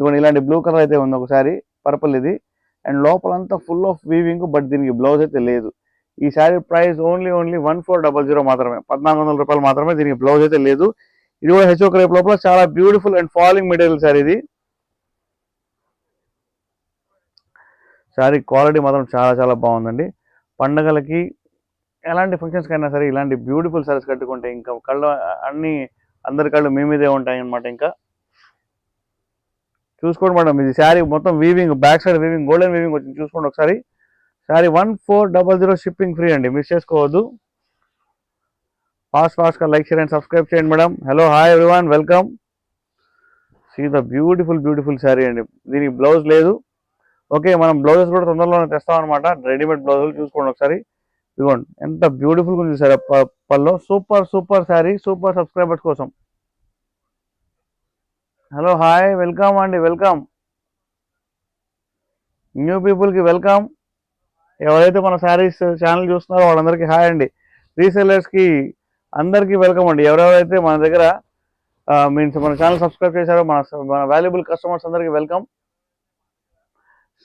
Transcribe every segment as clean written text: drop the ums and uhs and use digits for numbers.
ఇవన్నీ ఇలాంటి blue colour అయితే ఉంది ఒకసారి, పర్పుల్ ఇది. అండ్ లోపలంతా ఫుల్ ఆఫ్ వీవింగ్, బట్ దీనికి బ్లౌజ్ అయితే లేదు. ఈ శారీ ప్రైస్ ఓన్లీ 1400 మాత్రమే, 1400 రూపాయలు మాత్రమే. దీనికి బ్లౌజ్ అయితే లేదు. ఇది కూడా హెచ్ఓ క్రేప్ లోపల చాలా beautiful and falling material sir ఇది. శారీ క్వాలిటీ మాత్రం చాలా చాలా బాగుందండి. పండగలకి ఎలాంటి ఫంక్షన్స్కి అయినా సరే ఇలాంటి బ్యూటిఫుల్ సారీస్ కట్టుకుంటే ఇంకా కళ్ళు అన్ని అందరి కళ్ళు మీ మీదే ఉంటాయి అన్నమాట. ఇంకా చూసుకోండి మేడం, ఇది శారీ మొత్తం weaving, back side weaving, golden weaving వచ్చింది. చూసుకోండి ఒకసారి. శారీ 1400 షిప్పింగ్ ఫ్రీ అండి, మిస్ చేసుకోవద్దు. ఫాస్ట్గా లైక్, షేర్ అండ్ సబ్స్క్రైబ్ చేయండి madam. Hello, hi everyone, welcome. See the beautiful sari అండి. దీనికి బ్లౌజ్ లేదు. ఓకే, మనం బ్లౌజెస్ కూడా తొందరలోనే తెస్తాం అనమాట, రెడీమేడ్ బ్లౌజులు. చూసుకోండి ఒకసారి. ఇదిగోండి ఎంత బ్యూటిఫుల్గా ఉంది సార్ పల్లో. సూపర్ శారీ, సూపర్ సబ్స్క్రైబర్స్ కోసం. హలో, హాయ్, వెల్కమ్ అండి, వెల్కమ్. న్యూ పీపుల్కి వెల్కమ్. ఎవరైతే మన శారీస్ ఛానల్ చూస్తున్నారో వాళ్ళందరికీ హాయ్ అండి. రీసెల్లర్స్కి అందరికీ వెల్కమ్ అండి. ఎవరెవరైతే మన దగ్గర మీన్స్ మన ఛానల్ సబ్స్క్రైబ్ చేశారో మన వాల్యుబుల్ కస్టమర్స్ అందరికీ వెల్కమ్.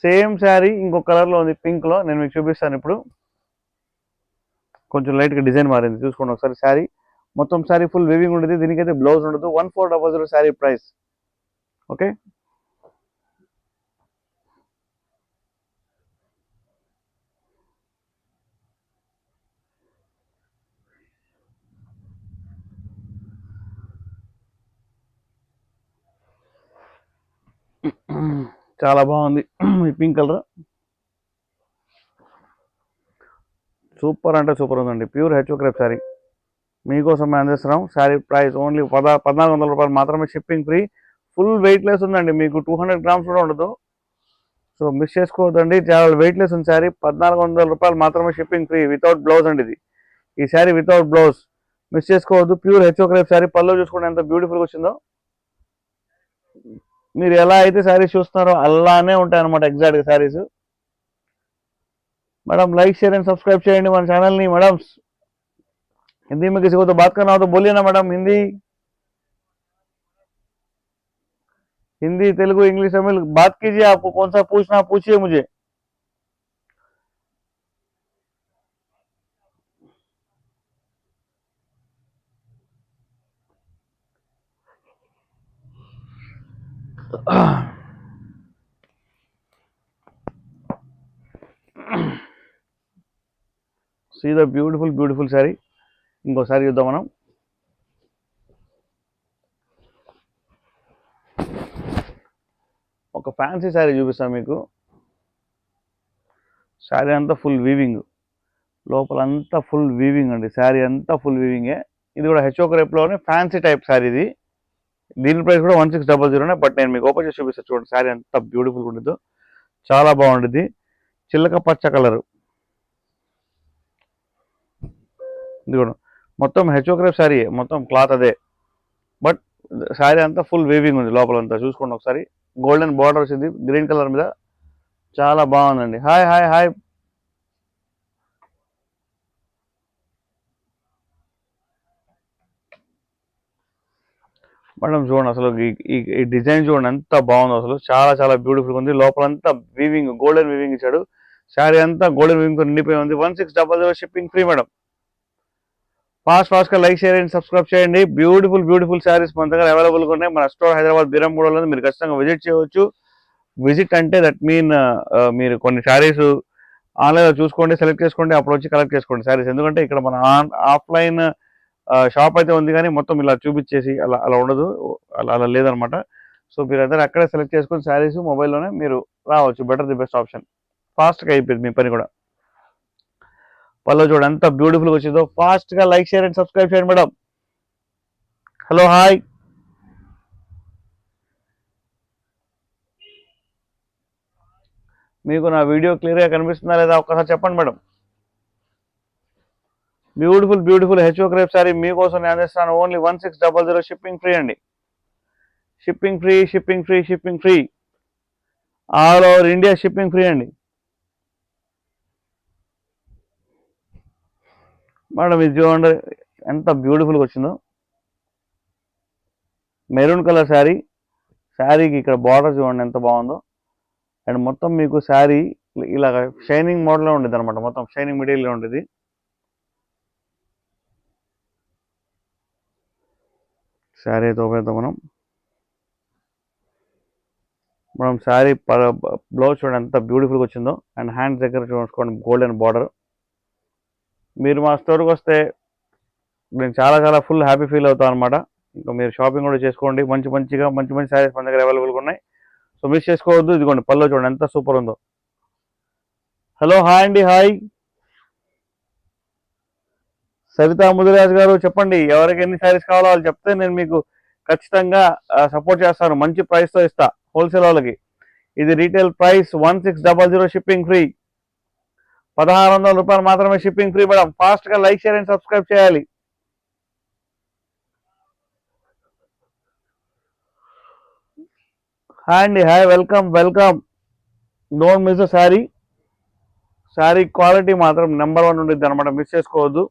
సేమ్ శారీ ఇంకొక కలర్లో ఉంది, పింక్లో. నేను మీకు చూపిస్తాను ఇప్పుడు. కొంచెం లైట్గా డిజైన్ మారింది, చూసుకోండి ఒకసారి. శారీ మొత్తం శారీ ఫుల్ వీవింగ్ ఉంటుంది. దీనికైతే బ్లౌజ్ ఉండదు. 1400 శారీ ప్రైస్. ఓకే, చాలా బాగుంది ఈ పింక్ కలర్. సూపర్ అంటే సూపర్ ఉందండి. ప్యూర్ హెచ్ఓ క్రేప్ శారీ మీకోసం మేము అందిస్తున్నాం. శారీ ప్రైస్ ఓన్లీ 1400 రూపాయలు మాత్రమే, షిప్పింగ్ ఫ్రీ. ఫుల్ వెయిట్లెస్ ఉందండి, మీకు 200 గ్రామ్స్ కూడా ఉండదు. సో మిస్ చేసుకోవద్దండి, చాలా వెయిట్లెస్ ఉంది శారీ. 1400 రూపాయలు మాత్రమే, షిప్పింగ్ ఫ్రీ, వితౌట్ బ్లౌజ్ అండి ఇది. ఈ శారీ వితౌట్ బ్లౌజ్, మిస్ చేసుకోవద్దు. Pure HO crepe sari. పళ్ళు చూసుకోండి ఎంత బ్యూటిఫుల్గా వచ్చిందో. మీరు ఎలా అయితే శారీస్ చూస్తున్నారో అలానే ఉంటాయన్నమాట ఎగ్జాక్ట్గా saris. Madam like share and subscribe చేయండి మన ఛానల్ ని. मैडम हिंदी में किसी को तो बात करना हो तो बोलिए ना मैडम. हिंदी तेलुगु इंग्लिश तमिल बात कीजिए. आपको कौन सा पूछना पूछिए मुझे. सी द ब्यूटिफुल सारी. ఇంకోసారి చూద్దాం మనం. ఒక ఫ్యాన్సీ శారీ చూపిస్తాను మీకు. శారీ అంతా ఫుల్ వీవింగ్, లోపలంతా ఫుల్ వీవింగ్ అండి. శారీ అంతా ఫుల్ వీవింగే. ఇది కూడా హెచ్ఓ క్రేప్లోనే ఫ్యాన్సీ టైప్ శారీ ఇది. దీని ప్రైస్ కూడా 1600. బట్ నేను మీకు ఓపెన్ చేసి చూపిస్తాను చూడండి. శారీ ఎంత బ్యూటిఫుల్గా ఉండదు, చాలా బాగుంటుంది. చిల్లక పచ్చ కలరు. ఇది కూడా మొత్తం హెచ్ఓ క్రేప్ శారీ, మొత్తం క్లాత్ అదే. బట్ శారీ అంతా ఫుల్ వీవింగ్ ఉంది లోపలంతా. చూసుకోండి ఒకసారి. గోల్డెన్ బార్డర్ వచ్చింది గ్రీన్ కలర్ మీద, చాలా బాగుందండి. Hi hi hi. మేడం చూడండి అసలు ఈ డిజైన్ చూడండి ఎంత బాగుందో అసలు. చాలా చాలా బ్యూటిఫుల్గా ఉంది. లోపలంతా వీవింగ్, గోల్డెన్ వీవింగ్ ఇచ్చాడు. శారీ అంతా గోల్డెన్ వీవింగ్తో నిండిపోయి ఉంది. 1600 షిప్పింగ్ ఫ్రీ మేడం. ఫాస్ట్గా లైక్ షేర్ అండ్ సబ్స్క్రైబ్ చేయండి. బ్యూటిఫుల్ శారీస్ మన దగ్గర అవైలబుల్గా ఉన్నాయి. మన స్టోర్ హైదరాబాద్ బీరంగూడలో మీరు ఖచ్చితంగా విజిట్ చేయవచ్చు. విజిట్ అంటే దట్ మీన్ మీరు కొన్ని శారీస్ ఆన్లైన్లో చూసుకోండి, సెలెక్ట్ చేసుకోండి, అప్పుడు వచ్చి కలెక్ట్ చేసుకోండి శారీస్. ఎందుకంటే ఇక్కడ మన ఆఫ్లైన్ షాప్ అయితే ఉంది, కానీ మొత్తం ఇలా చూపించేసి అలా ఉండదు, అలా లేదనమాట. సో మీరు అందరూ అక్కడే సెలెక్ట్ చేసుకుని శారీస్ మొబైల్లోనే మీరు రావచ్చు. Better the best option. ఫాస్ట్గా అయిపోయింది మీ పని కూడా. పళ్ళు చూడండి ఎంత బ్యూటిఫుల్గా వచ్చిందో. ఫాస్ట్గా లైక్ షేర్ అండ్ సబ్స్క్రైబ్ చేయండి మేడం. Hello hi. మీకు నా వీడియో క్లియర్గా కనిపిస్తుందా లేదా ఒక్కసారి చెప్పండి madam. Beautiful HO crepe sari మీకోసం నేను అందిస్తాను. ఓన్లీ 1600 షిప్పింగ్ ఫ్రీ అండి. Shipping free all over India. Shipping free అండి మేడం. ఇది చూడండి ఎంత బ్యూటిఫుల్గా వచ్చిందో. Maroon colour sari. శారీకి ఇక్కడ బార్డర్ చూడండి ఎంత బాగుందో. అండ్ మొత్తం మీకు శారీ ఇలాగ షైనింగ్ మోడల్లో ఉండేది అనమాట, మొత్తం షైనింగ్ మెటీరియల్ ఉండేది. శారీ అయితే ఓపెన్ అవుతాం మనం శారీ బ్లౌజ్ చూడండి ఎంత బ్యూటిఫుల్గా వచ్చిందో. అండ్ హ్యాండ్స్ దగ్గర చూసుకోండి గోల్డెన్ బార్డర్. మీరు మా స్టోర్కి వస్తే నేను చాలా చాలా ఫుల్ హ్యాపీ ఫీల్ అవుతాను అనమాట. ఇంకా మీరు షాపింగ్ కూడా చేసుకోండి, మంచి మంచి శారీస్ మన దగ్గర అవైలబుల్గా ఉన్నాయి. సో మిస్ చేసుకోవద్దు. ఇదిగోండి పళ్ళు చూడండి ఎంత సూపర్ ఉందో. హలో, హాయ్ అండి, హాయ్ సవితా ముదిరాజ్ గారు. చెప్పండి ఎవరికి ఎన్ని శారీస్ కావాలో వాళ్ళు చెప్తే నేను మీకు ఖచ్చితంగా సపోర్ట్ చేస్తాను, మంచి ప్రైస్తో ఇస్తా హోల్సేల్ వాళ్ళకి. ఇది రీటైల్ ప్రైస్ 1600, షిప్పింగ్ ఫ్రీ. 1600 రూపాయలు మాత్రమే షిప్పింగ్ ఫ్రీ మేడం. ఫాస్ట్గా లైక్, షేర్ అండ్ సబ్స్క్రైబ్ చేయాలి. హాయ్ అండి, hi, welcome welcome. Don't miss the sari. Sari quality మాత్రం నెంబర్ 1 ఉండిద్ది అనమాట, మిస్ చేసుకోవద్దు.